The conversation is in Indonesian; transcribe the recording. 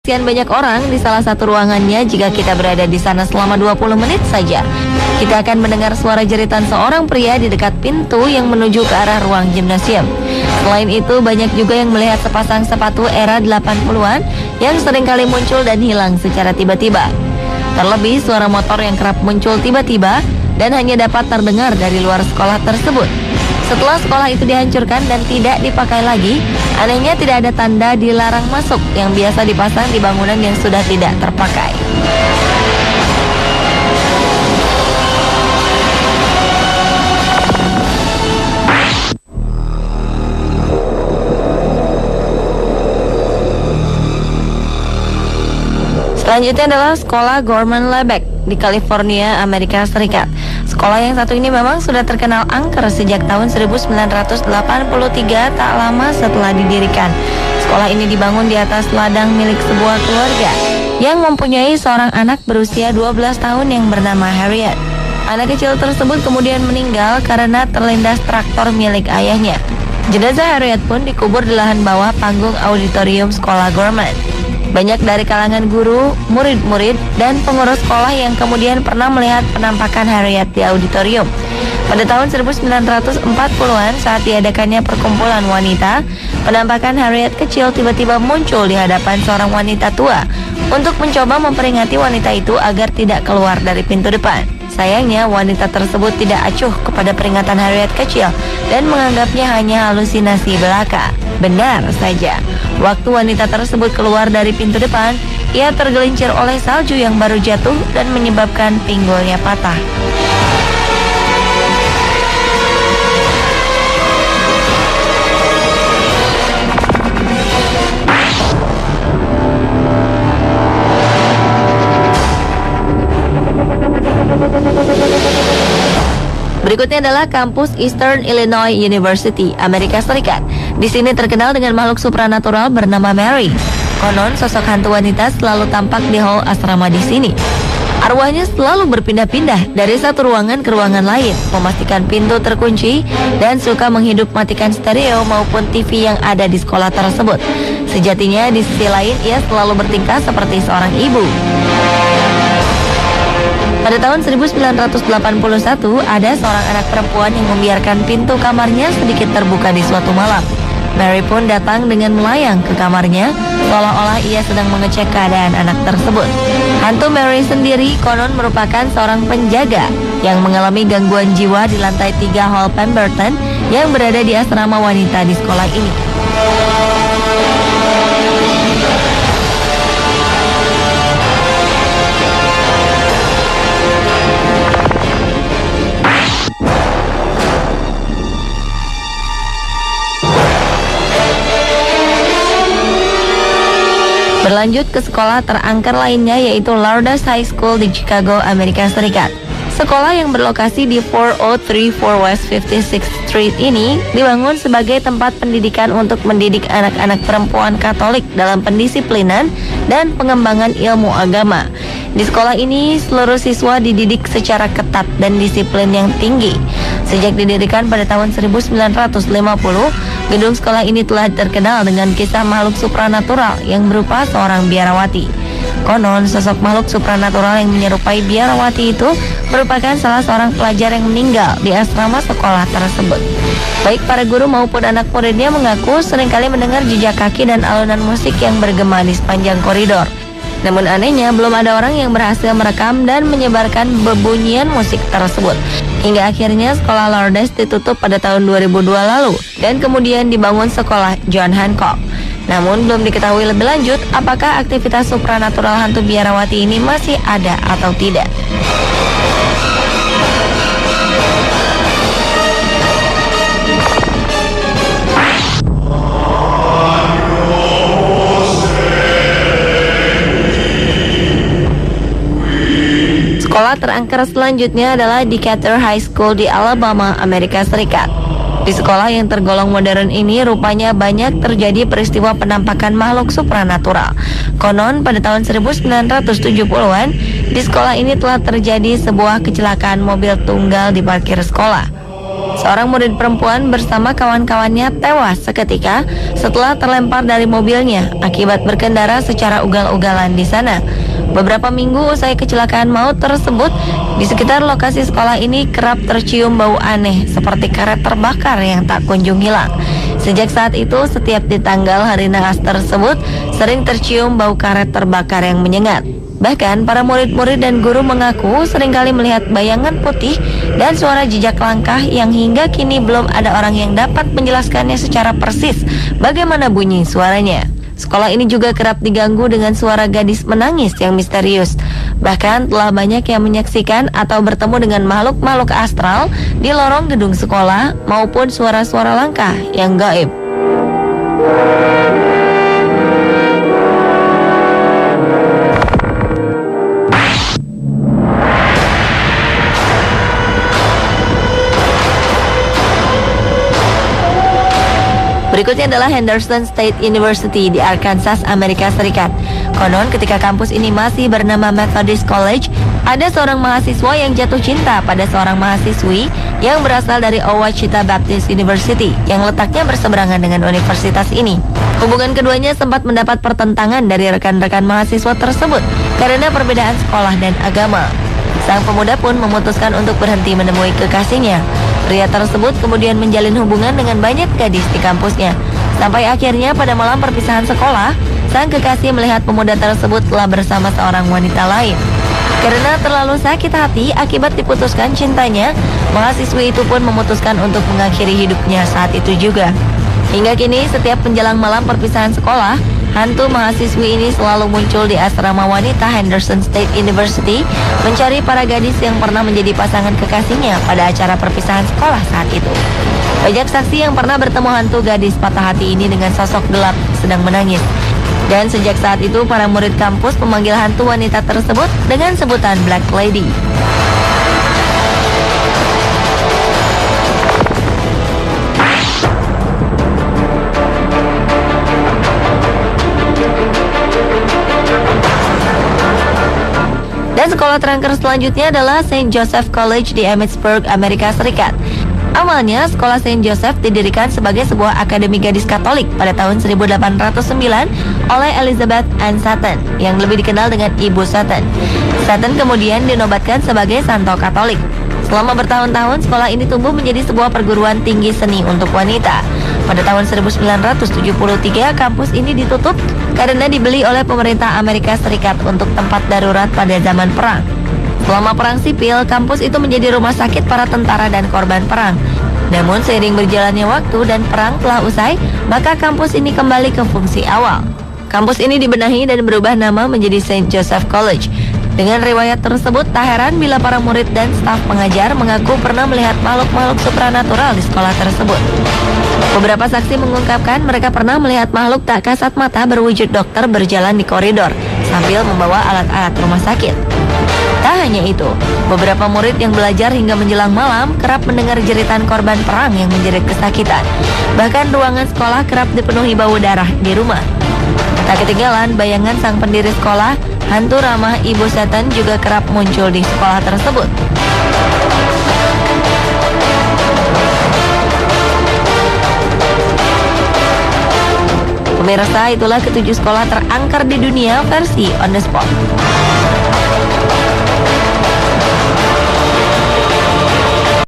Sekian banyak orang di salah satu ruangannya jika kita berada di sana selama 20 menit saja. Kita akan mendengar suara jeritan seorang pria di dekat pintu yang menuju ke arah ruang gimnasium. Selain itu, banyak juga yang melihat sepasang sepatu era 80-an yang seringkali muncul dan hilang secara tiba-tiba. Terlebih, suara motor yang kerap muncul tiba-tiba dan hanya dapat terdengar dari luar sekolah tersebut. Setelah sekolah itu dihancurkan dan tidak dipakai lagi, anehnya tidak ada tanda dilarang masuk yang biasa dipasang di bangunan yang sudah tidak terpakai. Selanjutnya adalah sekolah Gorman Lebeck di California, Amerika Serikat. Sekolah yang satu ini memang sudah terkenal angker sejak tahun 1983, tak lama setelah didirikan. Sekolah ini dibangun di atas ladang milik sebuah keluarga yang mempunyai seorang anak berusia 12 tahun yang bernama Harriet. Anak kecil tersebut kemudian meninggal karena terlindas traktor milik ayahnya. Jenazah Harriet pun dikubur di lahan bawah panggung auditorium sekolah Gorman. Banyak dari kalangan guru, murid-murid, dan pengurus sekolah yang kemudian pernah melihat penampakan Harriet di auditorium. Pada tahun 1940-an saat diadakannya perkumpulan wanita, penampakan Harriet kecil tiba-tiba muncul di hadapan seorang wanita tua untuk mencoba memperingati wanita itu agar tidak keluar dari pintu depan. Sayangnya, wanita tersebut tidak acuh kepada peringatan Harriet kecil dan menganggapnya hanya halusinasi belaka. Benar saja, waktu wanita tersebut keluar dari pintu depan, ia tergelincir oleh salju yang baru jatuh dan menyebabkan pinggulnya patah. Berikutnya adalah kampus Eastern Illinois University, Amerika Serikat. Di sini terkenal dengan makhluk supranatural bernama Mary. Konon sosok hantu wanita selalu tampak di hall asrama di sini. Arwahnya selalu berpindah-pindah dari satu ruangan ke ruangan lain, memastikan pintu terkunci, dan suka menghidup-matikan stereo maupun TV yang ada di sekolah tersebut. Sejatinya di sisi lain ia selalu bertingkah seperti seorang ibu. Pada tahun 1981, ada seorang anak perempuan yang membiarkan pintu kamarnya sedikit terbuka di suatu malam. Mary pun datang dengan melayang ke kamarnya, seolah-olah ia sedang mengecek keadaan anak tersebut. Hantu Mary sendiri konon merupakan seorang penjaga yang mengalami gangguan jiwa di lantai 3 Hall Pemberton yang berada di asrama wanita di sekolah ini. Berlanjut ke sekolah terangker lainnya yaitu Lourdes High School di Chicago, Amerika Serikat. Sekolah yang berlokasi di 4034 West 56th Street ini dibangun sebagai tempat pendidikan untuk mendidik anak-anak perempuan Katolik dalam pendisiplinan dan pengembangan ilmu agama. Di sekolah ini seluruh siswa dididik secara ketat dan disiplin yang tinggi. Sejak didirikan pada tahun 1950, gedung sekolah ini telah terkenal dengan kisah makhluk supranatural yang berupa seorang biarawati. Konon, sosok makhluk supranatural yang menyerupai biarawati itu merupakan salah seorang pelajar yang meninggal di asrama sekolah tersebut. Baik para guru maupun anak muridnya mengaku seringkali mendengar jejak kaki dan alunan musik yang bergema di sepanjang koridor. Namun anehnya, belum ada orang yang berhasil merekam dan menyebarkan bebunyian musik tersebut. Hingga akhirnya sekolah Lourdes ditutup pada tahun 2002 lalu dan kemudian dibangun sekolah John Hancock. Namun belum diketahui lebih lanjut apakah aktivitas supranatural hantu biarawati ini masih ada atau tidak. Sekolah terangker selanjutnya adalah Decatur High School di Alabama, Amerika Serikat. Di sekolah yang tergolong modern ini rupanya banyak terjadi peristiwa penampakan makhluk supranatural. Konon pada tahun 1970-an di sekolah ini telah terjadi sebuah kecelakaan mobil tunggal di parkir sekolah. Seorang murid perempuan bersama kawan-kawannya tewas seketika setelah terlempar dari mobilnya akibat berkendara secara ugal-ugalan di sana. Beberapa minggu usai kecelakaan maut tersebut, di sekitar lokasi sekolah ini kerap tercium bau aneh seperti karet terbakar yang tak kunjung hilang. Sejak saat itu, setiap di tanggal hari nahas tersebut sering tercium bau karet terbakar yang menyengat. Bahkan para murid-murid dan guru mengaku seringkali melihat bayangan putih dan suara jejak langkah yang hingga kini belum ada orang yang dapat menjelaskannya secara persis bagaimana bunyi suaranya. Sekolah ini juga kerap diganggu dengan suara gadis menangis yang misterius. Bahkan telah banyak yang menyaksikan atau bertemu dengan makhluk-makhluk astral di lorong gedung sekolah maupun suara-suara langkah yang gaib. Berikutnya adalah Henderson State University di Arkansas, Amerika Serikat. Konon ketika kampus ini masih bernama Methodist College, ada seorang mahasiswa yang jatuh cinta pada seorang mahasiswi yang berasal dari Ouachita Baptist University yang letaknya berseberangan dengan universitas ini. Hubungan keduanya sempat mendapat pertentangan dari rekan-rekan mahasiswa tersebut karena perbedaan sekolah dan agama. Sang pemuda pun memutuskan untuk berhenti menemui kekasihnya. Pria tersebut kemudian menjalin hubungan dengan banyak gadis di kampusnya. Sampai akhirnya pada malam perpisahan sekolah, sang kekasih melihat pemuda tersebut telah bersama seorang wanita lain. Karena terlalu sakit hati akibat diputuskan cintanya, mahasiswi itu pun memutuskan untuk mengakhiri hidupnya saat itu juga. Hingga kini setiap menjelang malam perpisahan sekolah, hantu mahasiswi ini selalu muncul di asrama wanita Henderson State University mencari para gadis yang pernah menjadi pasangan kekasihnya pada acara perpisahan sekolah saat itu. Banyak saksi yang pernah bertemu hantu gadis patah hati ini dengan sosok gelap sedang menangis. Dan sejak saat itu para murid kampus memanggil hantu wanita tersebut dengan sebutan Black Lady. Dan sekolah terangker selanjutnya adalah St. Joseph College di Emmitsburg, Amerika Serikat. Awalnya, sekolah St. Joseph didirikan sebagai sebuah akademi gadis Katolik pada tahun 1809 oleh Elizabeth Ann Sutton, yang lebih dikenal dengan Ibu Sutton. Sutton kemudian dinobatkan sebagai Santo Katolik. Selama bertahun-tahun, sekolah ini tumbuh menjadi sebuah perguruan tinggi seni untuk wanita. Pada tahun 1973, kampus ini ditutup karena dibeli oleh pemerintah Amerika Serikat untuk tempat darurat pada zaman perang. Selama perang sipil, kampus itu menjadi rumah sakit para tentara dan korban perang. Namun seiring berjalannya waktu dan perang telah usai, maka kampus ini kembali ke fungsi awal. Kampus ini dibenahi dan berubah nama menjadi St. Joseph College. Dengan riwayat tersebut, tak heran bila para murid dan staf pengajar mengaku pernah melihat makhluk-makhluk supranatural di sekolah tersebut. Beberapa saksi mengungkapkan mereka pernah melihat makhluk tak kasat mata berwujud dokter berjalan di koridor sambil membawa alat-alat rumah sakit. Tak hanya itu, beberapa murid yang belajar hingga menjelang malam kerap mendengar jeritan korban perang yang menjerit kesakitan. Bahkan ruangan sekolah kerap dipenuhi bau darah di rumah. Tak ketinggalan, bayangan sang pendiri sekolah, hantu ramah Ibu Sutton juga kerap muncul di sekolah tersebut. Pemirsa, itulah ketujuh sekolah terangker di dunia versi On The Spot.